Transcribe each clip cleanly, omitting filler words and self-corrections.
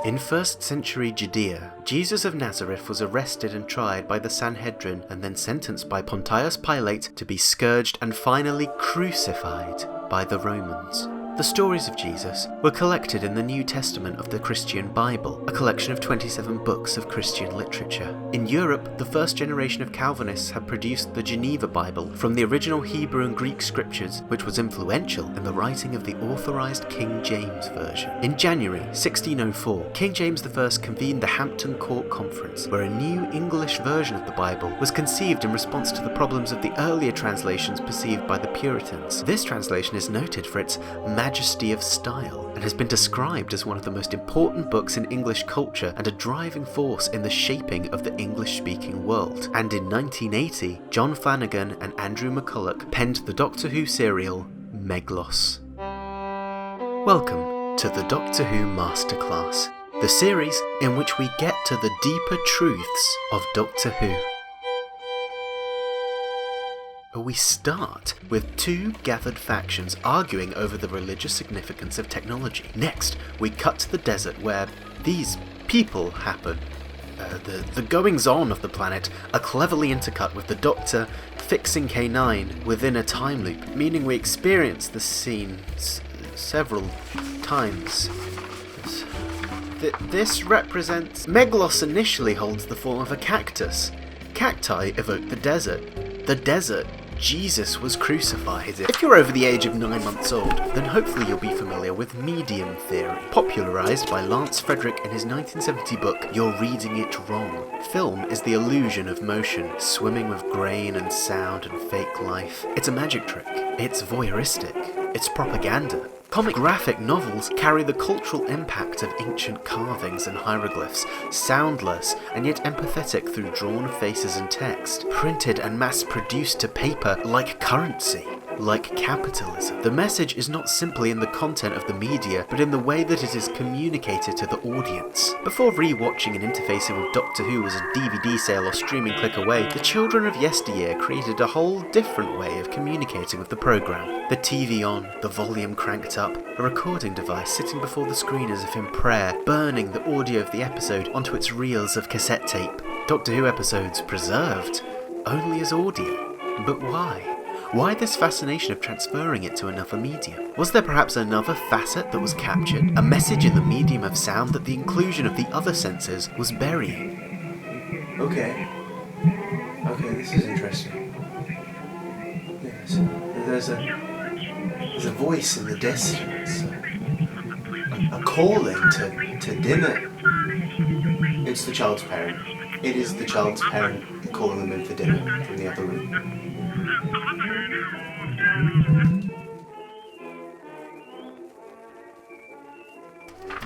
In 1st century Judea, Jesus of Nazareth was arrested and tried by the Sanhedrin and then sentenced by Pontius Pilate to be scourged and finally crucified by the Romans. The stories of Jesus were collected in the New Testament of the Christian Bible, a collection of 27 books of Christian literature. In Europe, the first generation of Calvinists had produced the Geneva Bible from the original Hebrew and Greek scriptures, which was influential in the writing of the authorized King James Version. In January 1604, King James I convened the Hampton Court Conference, where a new English version of the Bible was conceived in response to the problems of the earlier translations perceived by the Puritans. This translation is noted for its majesty of style, and has been described as one of the most important books in English culture and a driving force in the shaping of the English-speaking world. And in 1980, John Flanagan and Andrew McCulloch penned the Doctor Who serial Meglos. Welcome to the Doctor Who Masterclass, the series in which we get to the deeper truths of Doctor Who. We start with two gathered factions arguing over the religious significance of technology. Next, we cut to the desert where these people happen. The goings-on of the planet are cleverly intercut with the Doctor fixing K9 within a time loop, meaning we experience the scene several times. This represents... Meglos initially holds the form of a cactus. Cacti evoke the desert. The desert, Jesus was crucified. If you're over the age of 9 months old, then hopefully you'll be familiar with medium theory, popularised by Lance Frederick in his 1970 book, You're Reading It Wrong. Film is the illusion of motion, swimming with grain and sound and fake life. It's a magic trick. It's voyeuristic. It's propaganda. Comic graphic novels carry the cultural impact of ancient carvings and hieroglyphs, soundless and yet empathetic through drawn faces and text, printed and mass-produced to paper like currency, like capitalism. The message is not simply in the content of the media, but in the way that it is communicated to the audience. Before re-watching and interfacing with Doctor Who as a DVD sale or streaming click away, the children of yesteryear created a whole different way of communicating with the programme. The TV on, the volume cranked up, a recording device sitting before the screen as if in prayer, burning the audio of the episode onto its reels of cassette tape. Doctor Who episodes preserved, only as audio. But why? Why this fascination of transferring it to another medium? Was there perhaps another facet that was captured? A message in the medium of sound that the inclusion of the other senses was burying? Okay, this is interesting. Yes, there's a voice in the distance, a calling to dinner. It's the child's parent. It is the child's parent calling them in for dinner from the other room.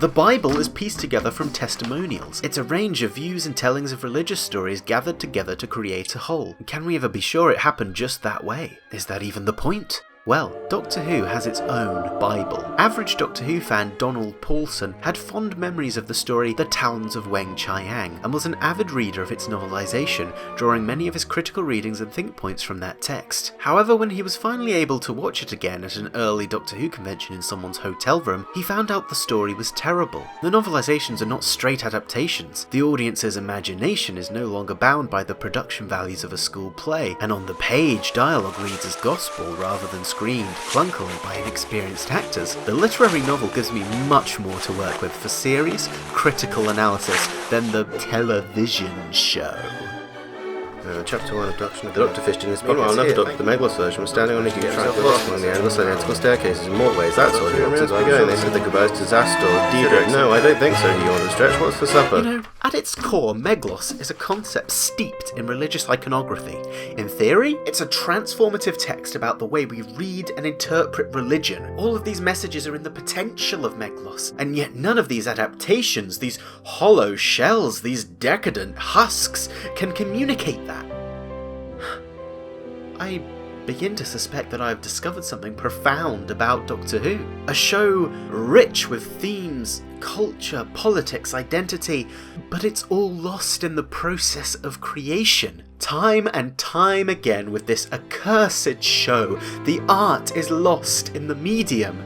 The Bible is pieced together from testimonials. It's a range of views and tellings of religious stories gathered together to create a whole. Can we ever be sure it happened just that way? Is that even the point? Well, Doctor Who has its own Bible. Average Doctor Who fan Donald Paulson had fond memories of the story The Talons of Weng Chiang and was an avid reader of its novelization, drawing many of his critical readings and think points from that text. However, when he was finally able to watch it again at an early Doctor Who convention in someone's hotel room, he found out the story was terrible. The novelizations are not straight adaptations. The audience's imagination is no longer bound by the production values of a school play, and on the page, dialogue reads as gospel rather than screamed clunkily by inexperienced actors. The literary novel gives me much more to work with for serious, critical analysis than the television show. Chapter 1, Abduction of the Doctor fished in his pocket. Meanwhile, another Doctor, the Meglos Religion, was standing on a huge track along the endless identical staircases in more ways. That's all the Doctors are going. They said the goodbyes to Zastor, Diedrich. No, I don't think so, he yawned. Stretch, what's for supper? You know, at its core, Meglos is a concept steeped in religious iconography. In theory, it's a transformative text about the way we read and interpret religion. All of these messages are in the potential of Meglos, and yet none of these adaptations, these hollow shells, these decadent husks, can communicate that. I begin to suspect that I have discovered something profound about Doctor Who. A show rich with themes, culture, politics, identity, but it's all lost in the process of creation. Time and time again with this accursed show, the art is lost in the medium.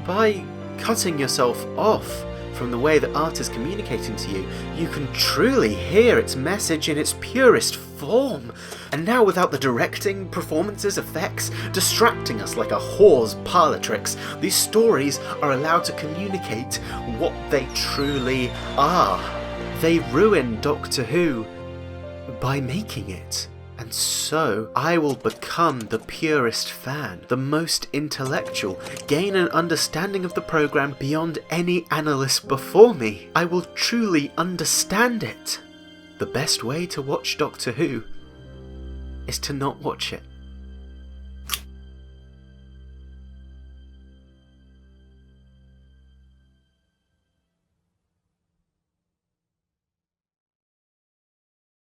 By cutting yourself off from the way that art is communicating to you, you can truly hear its message in its purest form. And now, without the directing, performances, effects, distracting us like a whore's parlour tricks, these stories are allowed to communicate what they truly are. They ruin Doctor Who by making it. And so, I will become the purest fan, the most intellectual, gain an understanding of the programme beyond any analyst before me. I will truly understand it. The best way to watch Doctor Who is to not watch it.